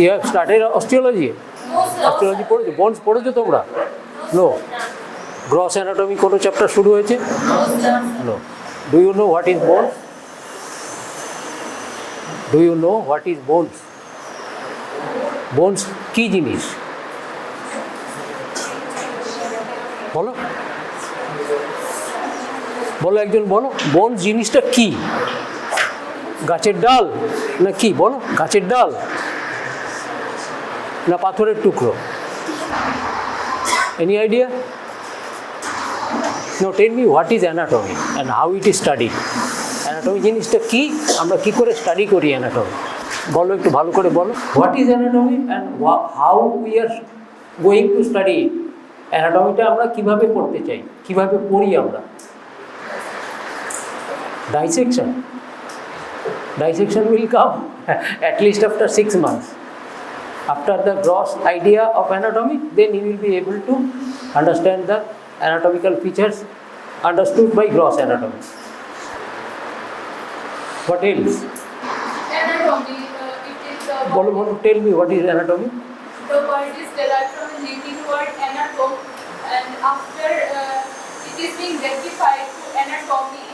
You have started osteology? No, sir. Osteology পড়েছো? Bones পড়েছো তোমরা? No. Gross anatomy কোনো চ্যাপ্টার শুরু হয়েছে? No, sir. No. Do you know what is bones? Do you know what is bones? Bones কি জিনিস? বলো বলো একজন বলো, বোনস জিনিসটা কি? গাছের ডাল না কি? বলো, গাছের ডাল না পাথরের টুকরো? Any idea? No, tell me what is anatomy and how it is studied. Anatomy জিনিসটা কি, আমরা কি করে স্টাডি করি অ্যানাটমি? বলো একটু ভালো করে বলো, what is anatomy and how we are going to study. অ্যানাটমিটা আমরা কিভাবে পড়তে চাই, কিভাবে পড়ি আমরা? Dissection. Dissection will come at least after 6 months. After the gross idea of anatomy, then you will be able to understand the anatomical features understood by gross anatomy. What else? Anatomy, it is Bolo, tell me what is anatomy? the word is derived from the Latin word anatom, and after it is being rectified to anatomy,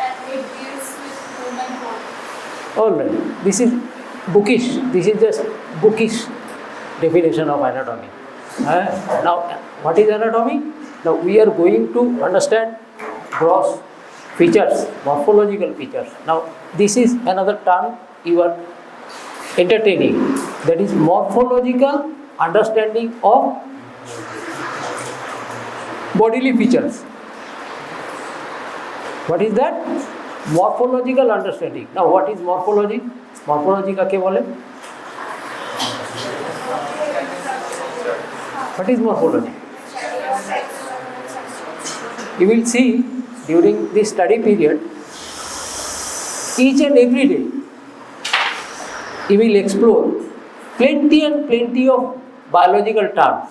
and it deals with human body. All right. This is bookish. This is just bookish definition of anatomy. Now, what is anatomy? Now, we are going to understand gross features, morphological features. Now, this is another term you are entertaining. That is morphological understanding of bodily features. What is that? Morphological understanding. Now, what is morphology? Morphology কাকে বলে? What is morphology? You will see during this study period, each and every day, you will explore plenty and plenty of biological terms.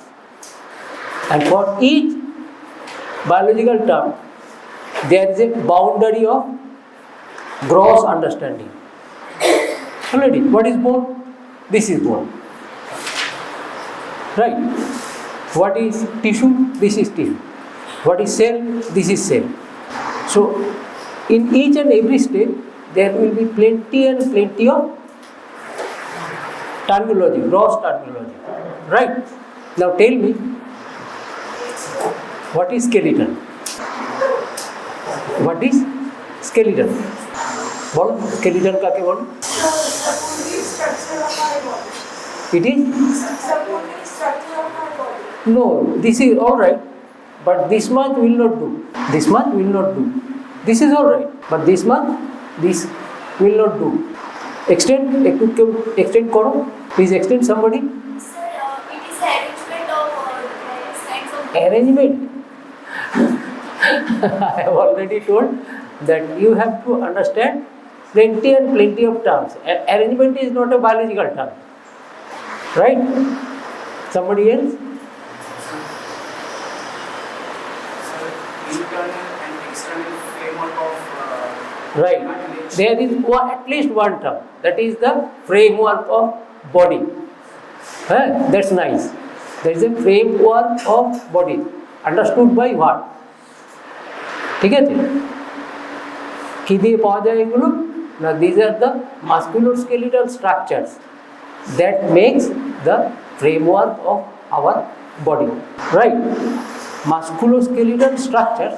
And for each biological term, there is a boundary of gross understanding. Already, what is bone? This is bone. Right? What is tissue? This is tissue. What is cell? This is cell. So, in each and every step, there will be plenty and plenty of terminology, gross terminology. Right? Now tell me, what is skeleton? What is skeleton? বলো, skeleton কাকে বলো? It is? No, this is all right, but this much will not do. This much will not do. This is all right, but this much, this will not do. Extend, একটু কেউ extend করো. Please extend somebody. Sir, it is arrangement of various kinds of Arrangement. I have already told that you have to understand plenty and plenty of terms. Arrangement is not a biological term. Right? Somebody else? Internal and external framework of Right. There is at least one term. That is the framework of body. That's nice. There is a framework of body. Understood by what? ঠিক আছে? কি দিয়ে পাওয়া যায় এগুলো? না, these are the musculoskeletal structures that makes the framework of our body. Right? Musculoskeletal structures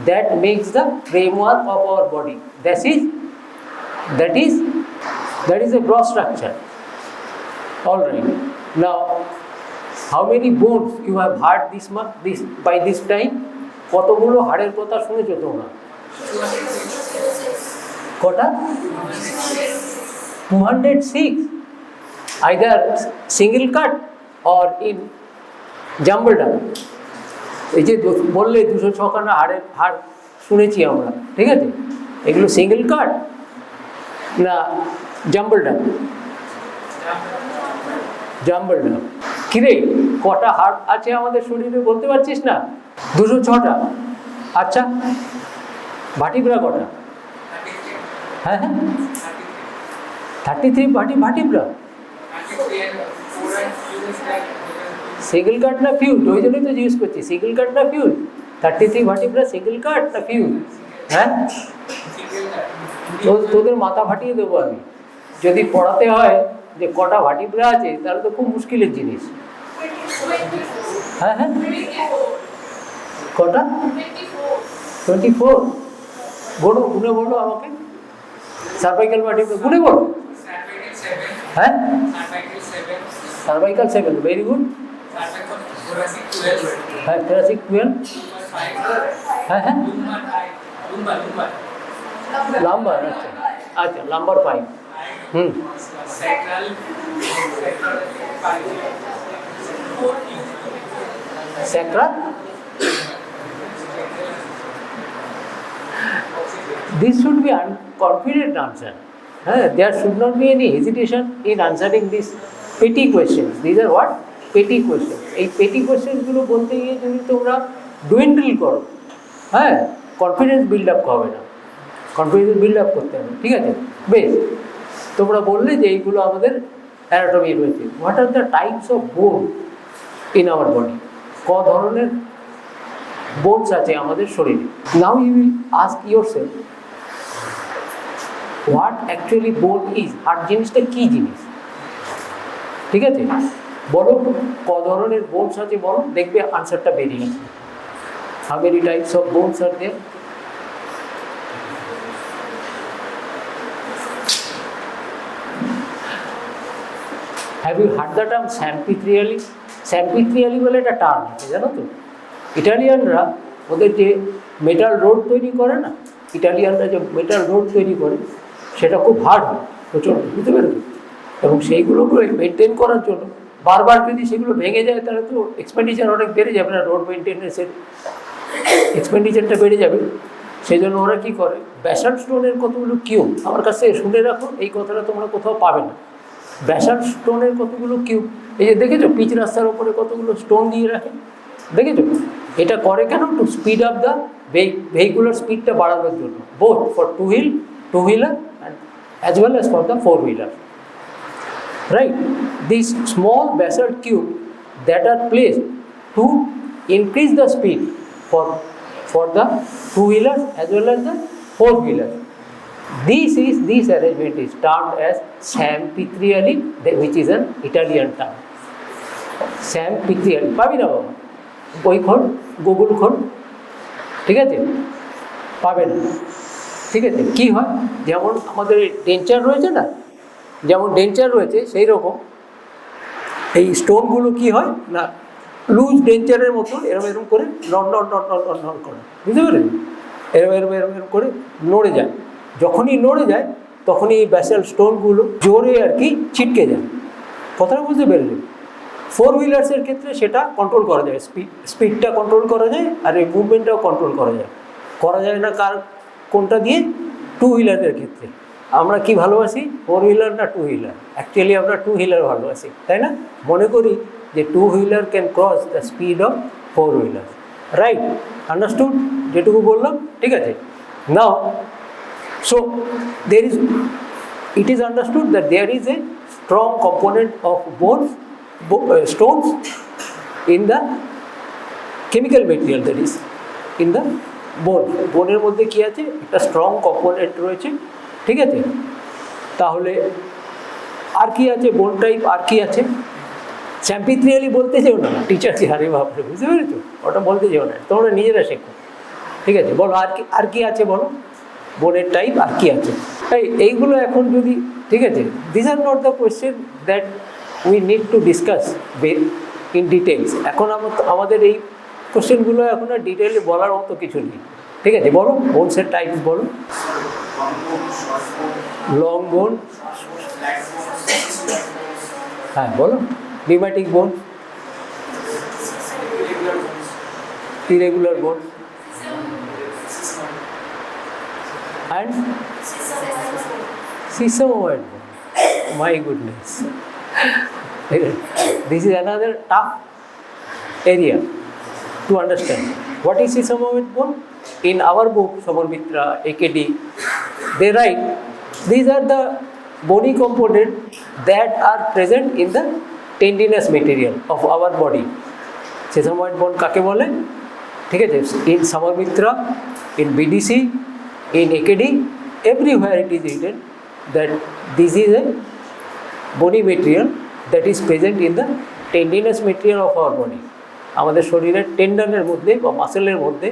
that makes the framework of our body. That is a gross structure. All right. Now, how many bones you have heard by this time? কতগুলো হাড়ের কথা শুনেছো তোমরা? কটা? 206. Either single cut or in jumbled up. এই যে বললে 206খানা হাড় শুনেছি আমরা, ঠিক আছে? এগুলো সিঙ্গেল কাট না জাম্বলড আপ? জাম্বলড আপ। কিরে, কটা হাড় আছে আমাদের শরীরে বলতে পারছিস না? 206টা। আচ্ছা, ভাটিব্রা কটা? হ্যাঁ, 33 ভাটিব্রা। সিঙ্গেল কাট না ফিউজ, ওই জন্যই তো জিজ্ঞেস করছি সিঙ্গেল কাট না ফিউজ, 33 ভার্টিব্রা সিঙ্গেল কাট না ফিউজ? হ্যাঁ, তোদের মাথা ফাটিয়ে দেবো আমি যদি পড়াতে হয় যে কটা ভার্টিব্রা আছে, তাহলে তো খুব মুশকিলের জিনিস। হ্যাঁ হ্যাঁ, কটা? 24। বলো, গুনে বলো আমাকে, সার্ভাইকাল ভার্টিব্রা গুনে বলো। হ্যাঁ, সার্ভাইকাল 7, ভেরি গুড। হ্যাঁ, thoracic 12। হ্যাঁ হ্যাঁ, লাম্বার, আচ্ছা আচ্ছা, lumber 5। Hmm, sacral, this should be confident answer. There should not be any hesitation in answering these petty questions. These are what? Petty questions. এই petty questions গুলো বলতে গিয়ে যদি তোমরা ডুয়েন্ডল করো, হ্যাঁ, কনফিডেন্স বিল্ড আপ হবে না, কনফিডেন্স বিল্ড আপ করতে হবে। ঠিক আছে, বেশ, তোমরা বললে যে এইগুলো আমাদের অ্যানাটমি রয়েছে। What are the types of bone in our body? ক ধরনের বোনস আছে আমাদের শরীরে। Now you will ask yourself, what actually bone is? Heart জিনিসটা কী জিনিস? ঠিক আছে, বলো ক ধরনের বোনস আছে বলো, দেখবে আনসারটা বেরিয়ে গেছে। How many types of bones are there? Have you heard the term স্যাম্পিথ্রিয়ালি? স্যাম্পিথ্রিয়ালি বলে একটা টার্ম আছে, জানো তো? ইটালিয়ানরা ওদের যে মেটাল রোড তৈরি করে না, ইটালিয়ানরা যে মেটাল রোড তৈরি করে সেটা খুব হার্ড হয়, প্রচণ্ড, বুঝতে পেরেছো? এবং সেইগুলোকে মেনটেন করার জন্য বারবার যদি সেগুলো ভেঙে যায় তাহলে তো এক্সপেন্ডিচার অনেক বেড়ে যাবে না, রোড মেনটেন্যান্সের এক্সপেন্ডিচারটা বেড়ে যাবে। সেই জন্য ওরা কী করে, ব্যাসাল্ট স্টোনের কতগুলো কিউব, আমার কাছে শুনে রাখো, এই কথাটা তোমরা কোথাও পাবে না। ব্যাসাল্ট স্টোনের কতগুলো কিউব, এই যে দেখেছো পিচ রাস্তার ওপরে কতগুলো স্টোন দিয়ে রাখে, দেখেছো? এটা করে কেন? To speed up the vehicular স্পিডটা বাড়ানোর জন্য, both for two wheeler and as well as for the 4-wheeler. Right? These small basalt cube that are placed to increase the speed for the 2-wheeler as well as the 4-wheeler. This arrangement is termed as Sampithriali, which is an Italian term. Sampithriali, পাবি না বাবা, বই খোল, Google খোল, ঠিক আছে? পাবে না, ঠিক আছে? কী হয়, যেমন আমাদের ডেঞ্চার রয়েছে না, যেমন ডেঞ্চার রয়েছে সেই রকম এই স্টোনগুলো কি হয় না, লুজ ডেঞ্চারের মতো এরম এরম করে নড় করে, বুঝতে পারেন? এরম করে নড়ে যায়। যখনই নড়ে যায় তখনই এই ব্যাসাল্ট স্টোনগুলো জোরে আর কি ছিটকে যায়। কথাটা বুঝতে পেরেছেন? 4-wheelersের ক্ষেত্রে সেটা কন্ট্রোল করা যায়, স্পিডটা কন্ট্রোল করা যায়, আর এই মুভমেন্টটাও কন্ট্রোল করা যায় না কোনটা দিয়ে? 2-wheelerদের ক্ষেত্রে। আমরা কি ভালোবাসি, 4-wheeler না 2-wheeler? অ্যাকচুয়ালি আমরা 2-wheeler ভালোবাসি, তাই না? মনে করি যে 2-wheeler can cross the speed of 4-wheeler, right? Understood যেটুকু বললাম, ঠিক আছে? নাও, so it is understood that there is a strong component of stones in the chemical material, that is in the bone. বোনের মধ্যে কি আছে? একটা স্ট্রং কম্পোনেন্ট রয়েছে, ঠিক আছে? তাহলে আর কি আছে বোন টাইপ? আর কি আছে? স্যাম্পিথ্রিয়ালি বলতে যেও না, টিচার কি হারে ভাবলে, বুঝতে পেরেছো? ওটা বলতে যেও না, তোমরা নিজেরা শেখো, ঠিক আছে? বলো আর কি আছে, বলো বোনের টাইপ আর কি আছে? এইগুলো এখন যদি, ঠিক আছে, this are not the question that we need to discuss in details. এখন আমাদের এই কোয়েশ্চেনগুলো এখন আর ডিটেলে বলার মতো কিছু নেই, ঠিক আছে? বলো বোনসের টাইপস বলো। লং বোন, হ্যাঁ বলো। ডিম্যাটিক বোন, ইরেগুলার বোন, and sesamoid bone. My goodness. This is another tough area to understand. What is sesamoid bone? In our book, Samarmitra, AKD, they write, these are the bony component that are present in the tendinous material of our body. Sesamoid bone কাকে বলে? ঠিক আছে, in Samamitra, in BDC, in AKD, everywhere it is written that this is a bony material that is present in the tendinous material of our body. আমাদের শরীরের টেন্ডনের মধ্যে বা মাসেলের মধ্যে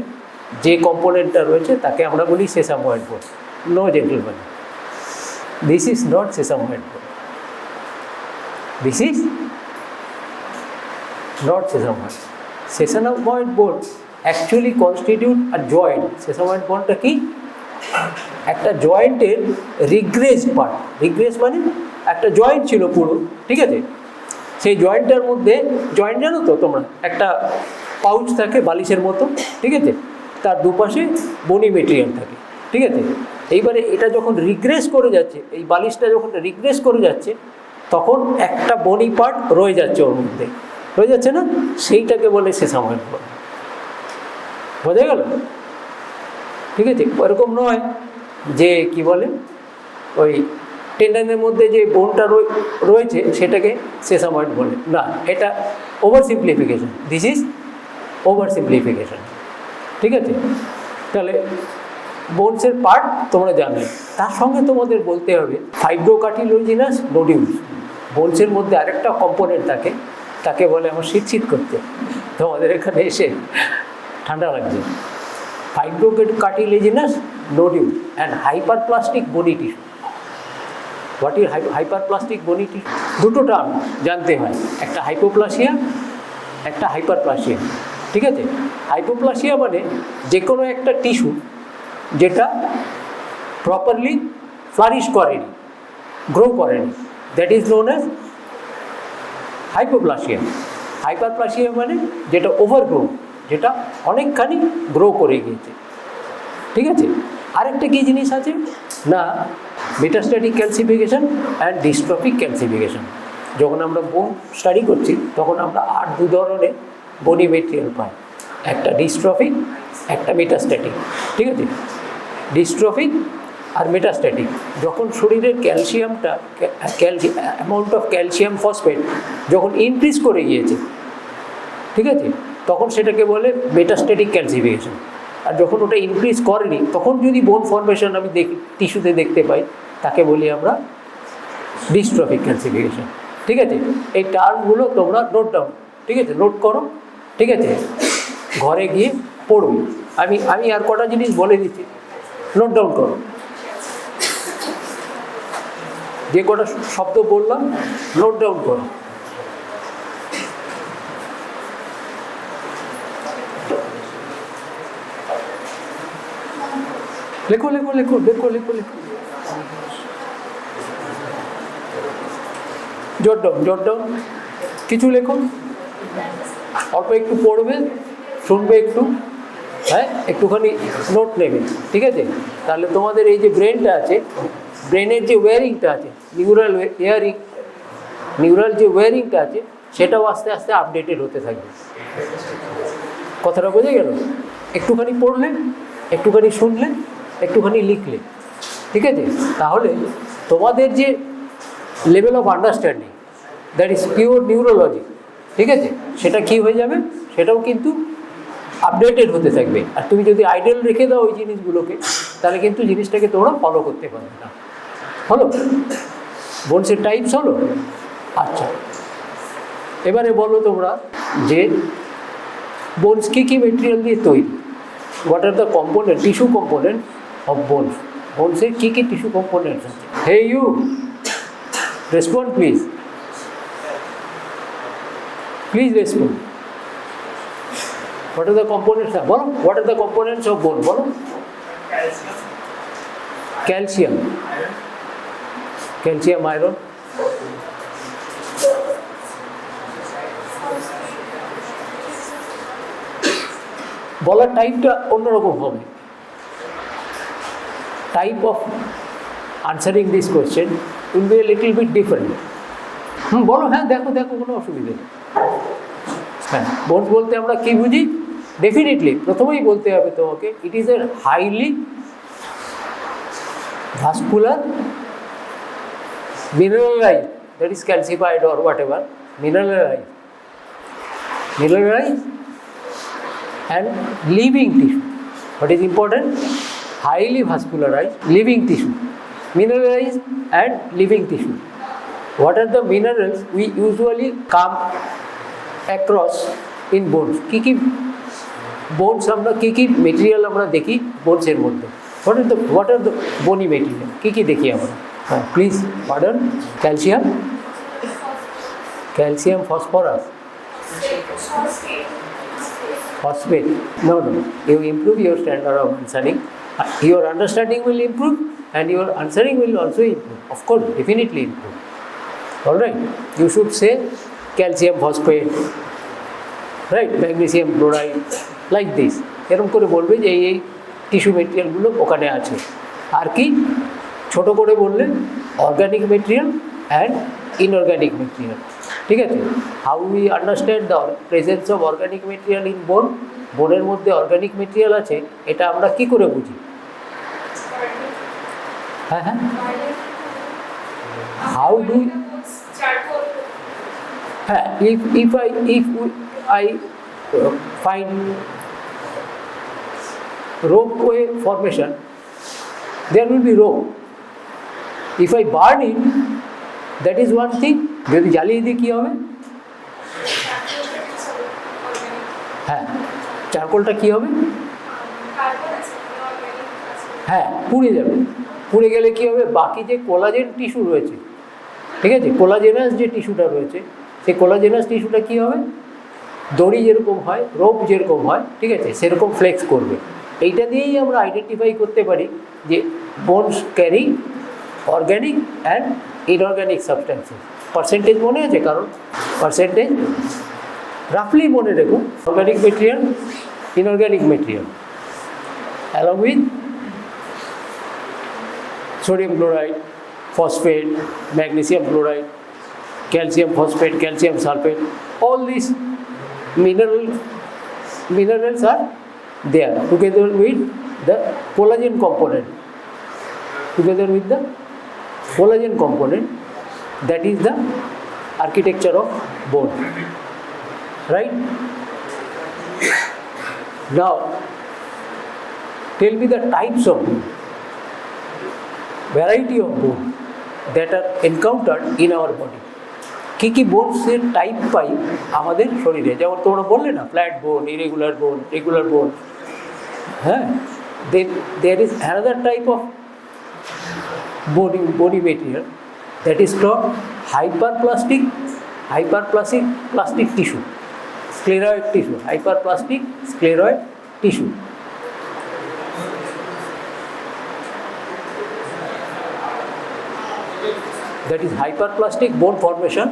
যে কম্পোনেন্টটা রয়েছে তাকে আমরা বলি sesamoid bone. No gentleman, this is not sesamoid bone, this is not sesamoid. Sesamoid bone actually constitute a joint. Sesamoid বোনটা কি? একটা জয়েন্টের রিগ্রেস পার্ট। রিগ্রেস মানে একটা জয়েন্ট ছিল পুরো, ঠিক আছে, সেই জয়েন্টটার মধ্যে, জয়েন্ট জানো তো তোমরা, একটা পাউচ থাকে বালিশের মতো, ঠিক আছে, তার দুপাশে বনি মেটেরিয়াল থাকে, ঠিক আছে। এইবারে এটা যখন রিগ্রেস করে যাচ্ছে, এই বালিশটা যখন রিগ্রেস করে যাচ্ছে, তখন একটা বনি পার্ট রয়ে যাচ্ছে ওর মধ্যে, রয়ে যাচ্ছে না, সেইটাকে বলে সেসাময়েড বোন। বোঝা গেল? ঠিক আছে, এরকম নয় যে কি বলে ওই টেন্ডনের মধ্যে যে বোনটা রয়েছে সেটাকে সেসাময়েড বলে না, এটা over simplification. This is over simplification, ঠিক আছে। তাহলে বোনসের পার্ট তোমরা জানো, তার সঙ্গে তোমাদের বলতে হবে ফাইব্রোকার্টিলেজিনাস নোডিউলস। বোনসের মধ্যে আরেকটা কম্পোনেন্ট থাকে, তাকে বলে আমার শীত করতে, তোমাদের এখানে এসে ঠান্ডা লাগছে। Fibrocartilaginous nodule and hyperplastic body tissue. What is hyperplastic body tissue? দুটো টার্ম জানতে হয়, একটা হাইপোপ্লাসিয়া, একটা হাইপারপ্লাসিয়া, ঠিক আছে। হাইপোপ্লাসিয়া মানে যে কোনো একটা টিস্যু যেটা প্রপারলি ফ্লারিশ করেনি, গ্রো করেনি, that is known as hypoplasia. Hyperplasia মানে যেটা ওভারগ্রো, যেটা অনেকখানি গ্রো করে গিয়েছে, ঠিক আছে। আরেকটা কী জিনিস আছে না, metastatic calcification and dystrophic calcification. যখন আমরা বোন স্টাডি করছি তখন আমরা দু ধরনের বনি মেটেরিয়াল পাই, একটা ডিস্ট্রফিক, একটা মেটাস্ট্যাটিক, ঠিক আছে। ডিস্ট্রফিক আর মেটাস্ট্যাটিক, যখন শরীরের ক্যালসিয়ামটা, অ্যামাউন্ট অফ ক্যালসিয়াম ফসফেট যখন ইনক্রিজ করে গিয়েছে, ঠিক আছে, তখন সেটাকে বলে মেটাস্ট্যাটিক ক্যালসিফিকেশন। আর যখন ওটা ইনক্রিজ করেনি তখন যদি বোন ফর্মেশন আমি টিস্যুতে দেখতে পাই, তাকে বলি আমরা ডিস্ট্রফিক ক্যালসিফিকেশন, ঠিক আছে। এই টার্মগুলো তোমরা নোট ডাউন, ঠিক আছে, নোট করো, ঠিক আছে, ঘরে গিয়ে পড়বে। আমি আর কটা জিনিস বলে দিচ্ছি, নোট ডাউন করো। যে কটা শব্দ বললাম নোট ডাউন করো। লেখো লেখো লেখো লেখো লেখো লেখো, জট ডাউন, জট ডাউন, কিছু লেখো, অল্প একটু পড়বে, শুনবে একটু, হ্যাঁ, একটুখানি নোট নেবে, ঠিক আছে। তাহলে তোমাদের এই যে ব্রেনটা আছে, ব্রেনের যে ওয়ারিংটা আছে, নিউরাল যে ওয়ারিংটা আছে, সেটাও আস্তে আস্তে আপডেটেড হতে থাকবে। কথাটা বোঝা গেল? একটুখানি পড়লে, একটুখানি শুনলে, একটুখানি লিখলে, ঠিক আছে, তাহলে তোমাদের যে level of understanding, that is pure neurology, ঠিক আছে, সেটা কী হয়ে যাবে, সেটাও কিন্তু আপডেটেড হতে থাকবে। আর তুমি যদি আইডিয়াল রেখে দাও ওই জিনিসগুলোকে, তাহলে কিন্তু জিনিসটাকে তোমরা ফলো করতে পারবে না। হলো? বোনসের টাইপস হলো? আচ্ছা, এবারে বলো তোমরা যে বোনস কী মেটেরিয়াল দিয়ে তৈরি? What are the component, tissue component of bones? বোনসের কী টিস্যু কম্পোনেন্টস আছে? Hey you, respond please, please respond. What are the components? বলো, what are the components of bone? বলো। Calcium, calcium, iron. বলার টাইপটা অন্যরকম হবে। Type of answering this question will be a little bit different. বলো, হ্যাঁ, দেখো দেখো, কোনো অসুবিধা নেই। হ্যাঁ, বোনস বলতে আমরা কী বুঝি? ডেফিনেটলি প্রথমেই বলতে হবে তোমাকে, it is a highly vascular mineralized that is calcified or whatever, mineralized and living tissue. What is important? Highly vascularized living tissue. Mineralized and living tissue. What are the minerals we usually come across in bones? কি bones আমরা কি material আমরা দেখি বোনসের মধ্যে? What are the bony material? কি দেখি আমরা? Please pardon. Calcium, phosphorus. Phosphate. No. You improve your standard of answering. Your understanding will improve and your answering will also improve. Of course, definitely improve. All right. You should say calcium phosphate, right? Magnesium chloride, like this. এরকম করে বলবে যে এই tissue মেটেরিয়ালগুলো ওখানে আছে। আর কি ছোট করে বললে organic material and inorganic material. ঠিক আছে? How we understand the presence of organic material in বোন? বোনের মধ্যে অর্গানিক মেটেরিয়াল আছে, এটা আমরা কি করে বুঝি? হ্যাঁ হাউ ডু হ্যাঁ if I find ropeway formation, there will be rope. If I burn it, that is one thing. যদি জ্বালিয়ে দিই কী হবে? হ্যাঁ, চারকোলটা কী হবে? হ্যাঁ, পুড়ে যাবে। পুড়ে গেলে কী হবে? বাকি যে কোলাজেন টিস্যু রয়েছে, ঠিক আছে, কোলাজেনাস যে টিস্যুটা রয়েছে, সেই কোলাজেনাস টিস্যুটা কী হবে? দড়ি যেরকম হয়, রোপ যেরকম হয়, ঠিক আছে, সেরকম ফ্লেক্স করবে। এইটা দিয়েই আমরা আইডেন্টিফাই করতে পারি যে bones carry organic and inorganic substances. Percentage মনে আছে? কারণ পার্সেন্টেজ রাফলি মনে রেখুন, organic material, inorganic material, along with sodium chloride, phosphate, magnesium chloride, calcium phosphate, calcium sulfate, all these minerals are there together with the collagen component. That is the architecture of bone. Right? Now, tell me the types of bone. Variety of bone that are encountered in our body. কি বোনসের type পাই আমাদের শরীরে? যেমন তোমরা বললে না, flat বোন, irregular বোন, regular বোন। হ্যাঁ, then there is another type of body material that is called hyperplastic tissue, scleroid tissue, hyperplastic scleroid tissue. That is hyperplastic bone formation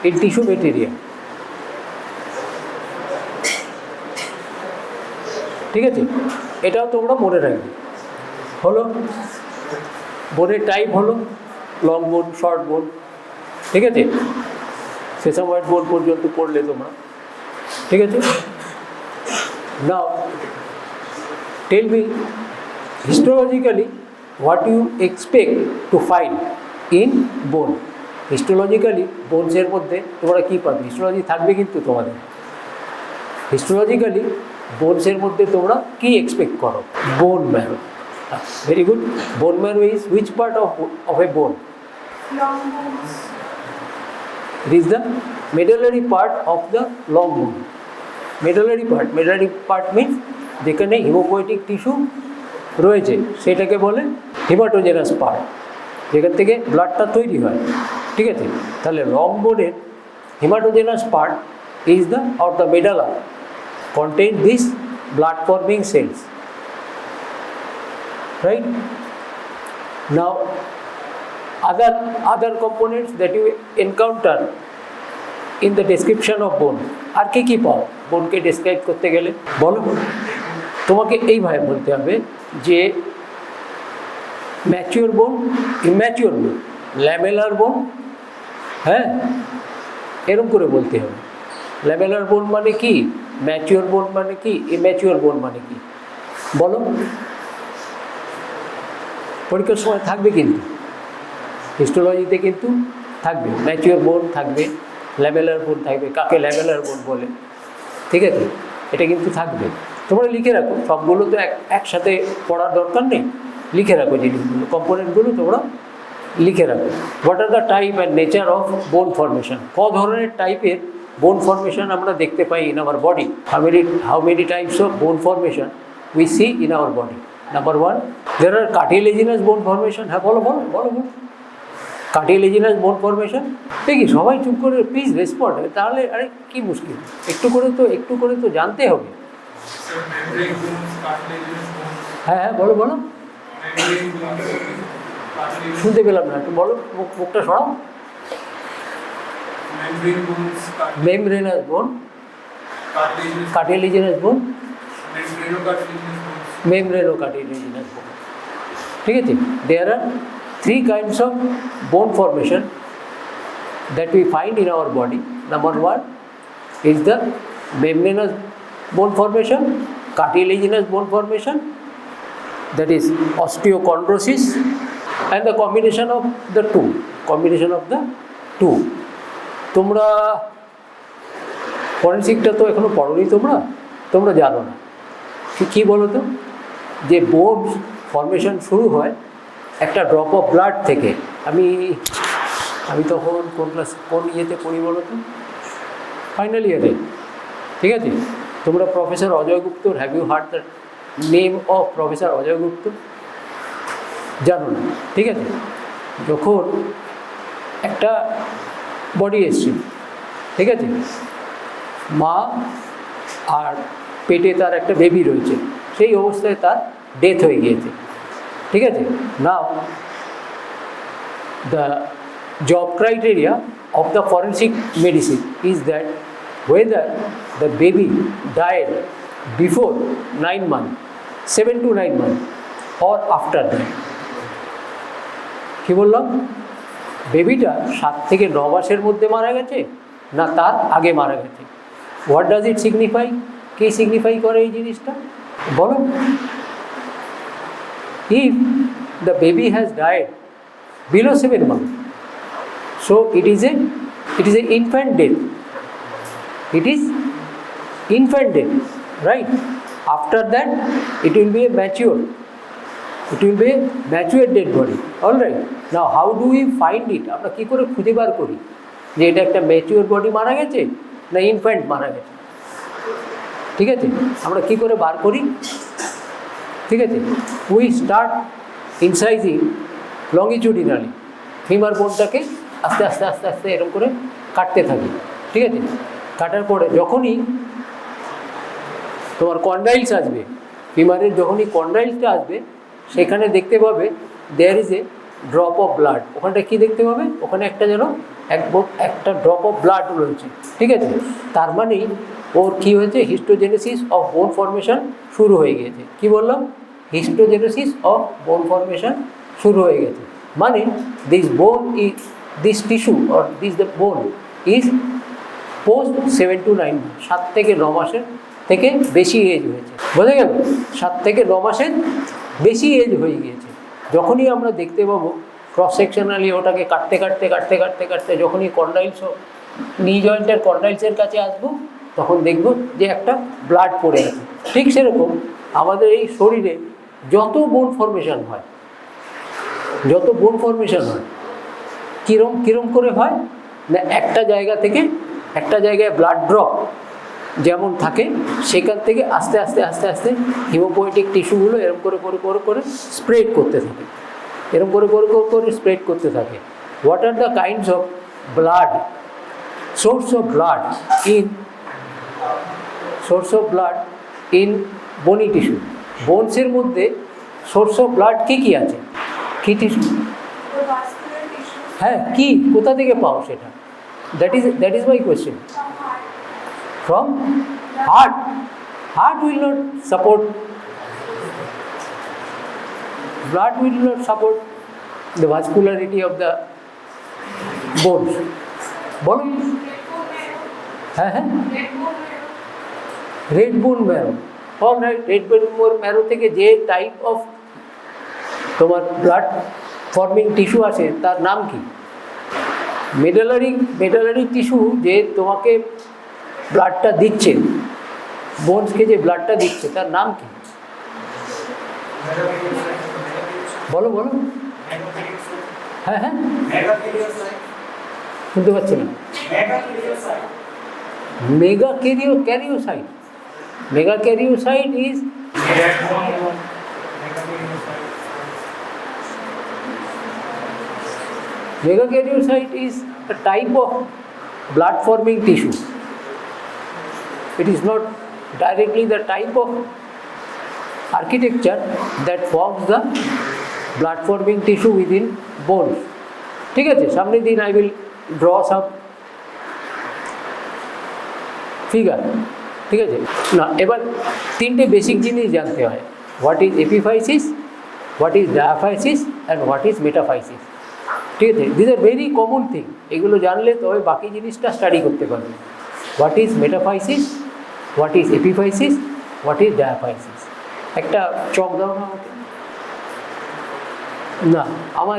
in tissue material. ঠিক আছে, এটাও তোমরা মনে রাখবে। হলো বোনের টাইপ হলো লং বোন, শর্ট বোন, ঠিক আছে, সেসাময়েড বোন পর্যন্ত পড়লে তোমরা, ঠিক আছে। Now tell me histologically what you expect to find in bone. Histologically বোনসের মধ্যে তোমরা কী পাবে? হিস্টোলজি থাকবে কিন্তু তোমাদের। হিস্টোলজিক্যালি বোনসের মধ্যে তোমরা কী এক্সপেক্ট করো? Bone marrow. Very good. Bone marrow is which part of a bone? It is the medullary part of the long bone. Medullary part means যেখানে হিমোপোয়েটিক টিস্যু রয়েছে সেটাকে বলে হিমাটোজেনাস পার্ট, যেখান থেকে ব্লাডটা তৈরি হয়, ঠিক আছে। তাহলে লং বোনের haematogenous part is the or the medulla contain this blood forming cells, right? Now other components that you encounter in the description of bone, আর কি পাও বোনকে ডেসক্রাইব করতে গেলে? বলো, তোমাকে এইভাবে বলতে হবে যে ম্যাচিওর বোন, ইম্যাচিওর বোন, ল্যামেলার বোন, হ্যাঁ, এরকম করে বলতে হবে। ল্যামেলার বোন মানে কি, ম্যাচিওর বোন মানে কি, ইম্যাচিওর বোন মানে কি? বলো, পরীক্ষার সময় থাকবে কিন্তু, হিস্টোলজিতে কিন্তু থাকবে, ম্যাচিওর বোন থাকবে, ল্যামেলার বোন থাকবে, কাকে ল্যামেলার বোন বলে, ঠিক আছে, এটা কিন্তু থাকবে। তোমরা লিখে রাখো, সবগুলো তো একসাথে পড়ার দরকার নেই, লিখে রাখো জিনিসগুলো, কম্পোনেন্টগুলো তোমরা লিখে রাখো। What are the type and nature of bone formation, ক ধরনের টাইপের বোন ফর্মেশন আমরা দেখতে পাই in our body. How many types of bone formation we see in our body? Number 1, there are cartilaginous bone formation. হ্যাঁ বলো বলো বলো বলো, cartilaginous bone formation। দেখি সবাই চুপ করে প্লিজ রেসপন্ড, তাহলে আরে কি মুশকিল, একটু করে তো জানতে হবে। membrane bones, cartilaginous bones, হ্যাঁ হ্যাঁ বলো বলো, membrane bones, cartilaginous, শুনতে পেলাম না, একটু বলো, মুখটা সরাও। membrane bones, মেমব্রেনাস বোন, cartilaginous, cartilaginous বোন, membranocartilaginous bones. membranocartilaginous bone, ঠিক আছে। There are 3 kinds of bone formation that we find in our body. Number 1 is the membranous bone formation, cartilaginous bone formation, that is osteochondrosis, and the combination of the two. তোমরা ফরেনসিকটা তো এখনো পড়োনি, তোমরা জানো না কি বলো তো, যে বোন ফর্মেশন শুরু হয় একটা ড্রপ অফ ব্লাড থেকে। আমি তখন কোন ইয়েতে পড়ি বলো তো, ফাইনাল ইয়ারে, ঠিক আছে। তোমরা প্রফেসর অজয় গুপ্তর, have you heard the name of professor Ajay Gupta? জানো না, ঠিক আছে। যখন একটা বডি এসছে, ঠিক আছে, মা আর পেটে তার একটা বেবি রয়েছে, সেই অবস্থায় তার ডেথ হয়ে গিয়েছে, ঠিক আছে। Now the job criteria of the forensic medicine is that whether the baby died before 9 months, 7 to 9 months, or after that. কি বললাম, বেবিটা 7 থেকে 9 মাসের মধ্যে মারা গেছে না তার আগে মারা গেছে? What does it signify? কি সিগনিফাই করে এই জিনিসটা বলো? If the baby has died below 7 months, so it is a infant death. It is infant death, right? After that it will be a mature dead body. All right, now how do we find it? আমরা কি করে খুঁজে বার করি যে এটা একটা mature body মারা গেছে না ইনফ্যান্ট মারা গেছে? ঠিক আছে, আমরা কি করে বার করি? ঠিক আছে, উই স্টার্ট ইনসাইজিং লংগিটিউডিনালি, ফিমার বোনটাকে আস্তে আস্তে আস্তে আস্তে এরকম করে কাটতে থাকি, ঠিক আছে। কাটার পরে যখনই তোমার কন্ডাইলস আসবে, ফিমারের যখনই কন্ডাইলসটা আসবে, সেখানে দেখতে পাবে there is a drop of blood. ওখানটা কী দেখতে পাবে? ওখানে একটা যেন একটা ড্রপ অফ ব্লাড রয়েছে, ঠিক আছে। তার মানেই ওর কী হয়েছে, হিস্টোজেনেসিস অফ বোন ফর্মেশন শুরু হয়ে গেছে। কি বললাম? হিস্টোজেনেসিস অফ বোন ফর্মেশন শুরু হয়ে গেছে, মানে this tissue or the bone is post 7 to 9 months, 7 থেকে 9 মাসের থেকে বেশি এজ হয়েছে। বোঝা গেল? 7 থেকে 9 মাসের বেশি এজ হয়ে গিয়েছে। যখনই আমরা দেখতে পাবো ক্রস সেকশনালি ওটাকে কাটতে কাটতে কাটতে কাটতে কাটতে যখনই কন্ডাইলস, নি জয়েন্টের কন্ডাইলসের কাছে আসবো, তখন দেখব যে একটা ব্লাড পড়ে আছে। ঠিক সেরকম আমাদের এই শরীরে যত বোন ফর্মেশন হয় কিরম করে হয় না, একটা জায়গা থেকে একটা জায়গায় ব্লাড ড্রপ যেমন থাকে, সেখান থেকে আস্তে আস্তে আস্তে আস্তে হিমোপোয়েটিক টিস্যুগুলো এরকম করে স্প্রেড করতে থাকে, এরকম করে স্প্রেড করতে থাকে। What are the kinds of blood, source of blood in বনি টিস্যু? বোনসের মধ্যে সোর্স অফ ব্লাড কী আছে? কী টিস্যু? হ্যাঁ, কি কোথা থেকে পাও সেটা? That is my question. From heart. Heart will not support, blood will not support the vascularity of the bones. বলো। হ্যাঁ, red bone marrow. Alright, red bone marrow থেকে যে টাইপ অফ তোমার ব্লাড ফর্মিং টিস্যু আছে তার নাম কি? মেডালারি tissue যে তোমাকে ব্লাডটা দিচ্ছে, বোনসকে যে ব্লাডটা দিচ্ছে তার নাম কি? বলো বলো। হ্যাঁ হ্যাঁ, শুনতে পাচ্ছি না। Megakaryocyte. Megakaryocyte is megakaryocyte is a type of blood forming tissue. It is not directly the type of architecture that forms the blood forming tissue within bones. ঠিক আছে, সামনের দিন I will draw some figure. ঠিক আছে না, এবার তিনটে basic জিনিস জানতে হয়। What is epiphysis, what is diaphysis and what is metaphysis. ঠিক আছে, this are very common thing. এগুলো জানলে তবে বাকি জিনিসটা স্টাডি করতে পারবে। What is metaphysis, what is epiphysis, what is diaphysis. একটা চক দাও না আমাকে। না, আমার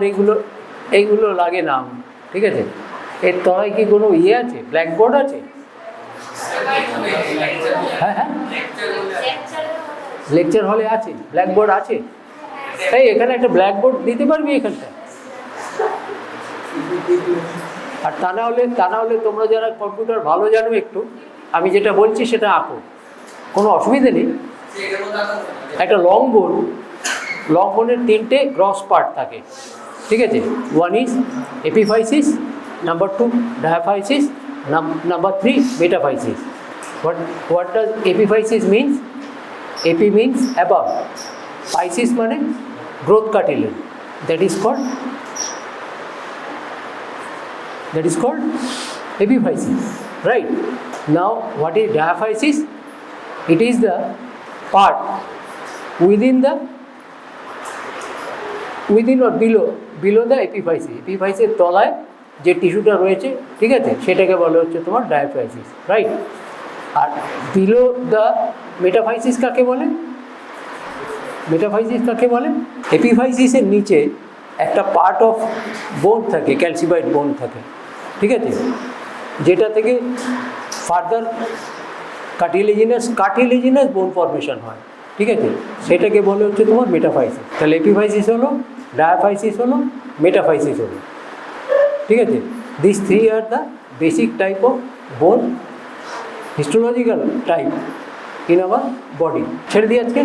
এইগুলো লাগে না। ঠিক আছে, এর তলায় কি কোনো ইয়ে আছে, ব্ল্যাকবোর্ড আছে? হ্যাঁ হ্যাঁ, লেকচার হলে আছে, ব্ল্যাকবোর্ড আছে। এই এখানে একটা ব্ল্যাকবোর্ড দিতে পারবি এখানটা? আর তা না হলে তোমরা যারা কম্পিউটার ভালো জানো একটু, আমি যেটা বলছি সেটা আঁকো, কোনো অসুবিধা নেই। একটা লং বোনের তিনটে গ্রস পার্ট থাকে। ঠিক আছে, one is epiphysis, number 2 diaphysis, number 3 metaphysis. What does epiphysis means? Epi means above, physis মানে growth cartilage, that is called epiphysis, right? Now what is diaphysis? It is the part within or below the epiphysis. epiphysis তলায় যে টিস্যুটা রয়েছে, ঠিক আছে, সেটাকে বলা হচ্ছে তোমার ডায়াফাইসিস, রাইট? আর বিলো দ্য মেটাফাইসিস কাকে বলে? এপিফাইসিসের নিচে একটা পার্ট অফ বোন থাকে, ক্যালসিফাইড বোন থাকে। ঠিক আছে, যেটা থেকে ফার্দার কার্টিলেজিনাস বোন ফর্মেশন হয়। ঠিক আছে, সেটাকে বলে হচ্ছে তোমার মেটাফাইসিস। তাহলে এপিফাইসিস হলো, ডায়াফাইসিস হলো, মেটাফাইসিস হলো। ঠিক আছে, this 3 are the basic type of বোন, histological type in our body. ছেড়ে দিয়ে আজকে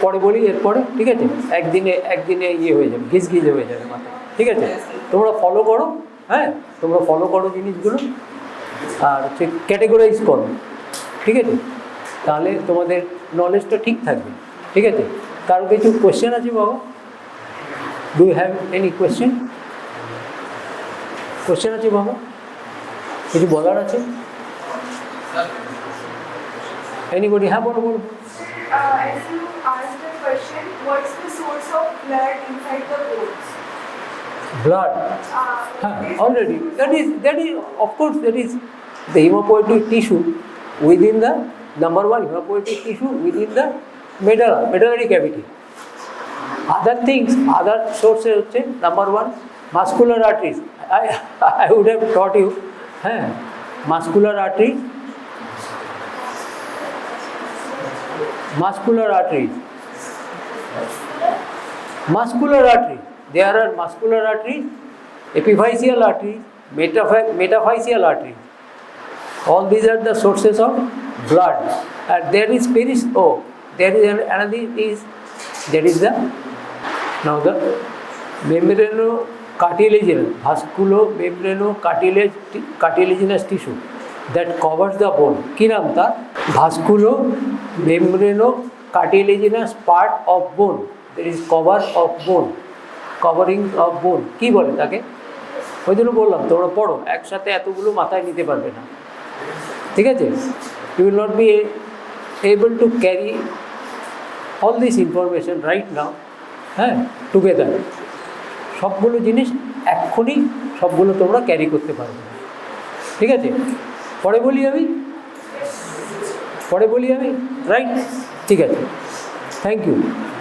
পরে বলি এরপরে। ঠিক আছে, একদিনে ইয়ে হয়ে যাবে, ঘিজে হয়ে যাবে মাথায়। ঠিক আছে, তোমরা ফলো করো। হ্যাঁ, তোমরা ফলো করো জিনিসগুলো, আর হচ্ছে ক্যাটেগরাইজ করো। ঠিক আছে, তাহলে তোমাদের নলেজটা ঠিক থাকবে। ঠিক আছে, কারো কিছু কোয়েশ্চেন আছে বাবা? Do you have any question আছে বাবা? কিছু বলার আছে? এনিবডি? হ্যাঁ, বলো। As you asked the question, what's the source of blood inside the bones? Blood. Already. That is, of course, that is the hematopoietic tissue within the, number 1, hematopoietic tissue within the medullary cavity. Other sources হচ্ছে, number 1, muscular arteries. I would have taught you. Muscular arteries. Muscular arteries. There are muscular arteries, epiphyseal arteries, metaphyseal arteries. All these are the sources of blood. And there is another is, that is the, now the membranocartilaginous, vasculo-membranocartilaginous tissue that covers the bone. কি নাম তার? Vasculo-membranocartilaginous part of bone. There is covering of bone. কি বলে তাকে? ওই জন্য বললাম তোমরা পড়ো, একসাথে এতগুলো মাথায় নিতে পারবে না। ঠিক আছে, you will not be able to carry all this information right now, together. সবগুলো জিনিস এক্ষুনি সবগুলো তোমরা ক্যারি করতে পারবে না। ঠিক আছে, পরে বলি আমি, রাইট? ঠিক আছে, থ্যাংক ইউ।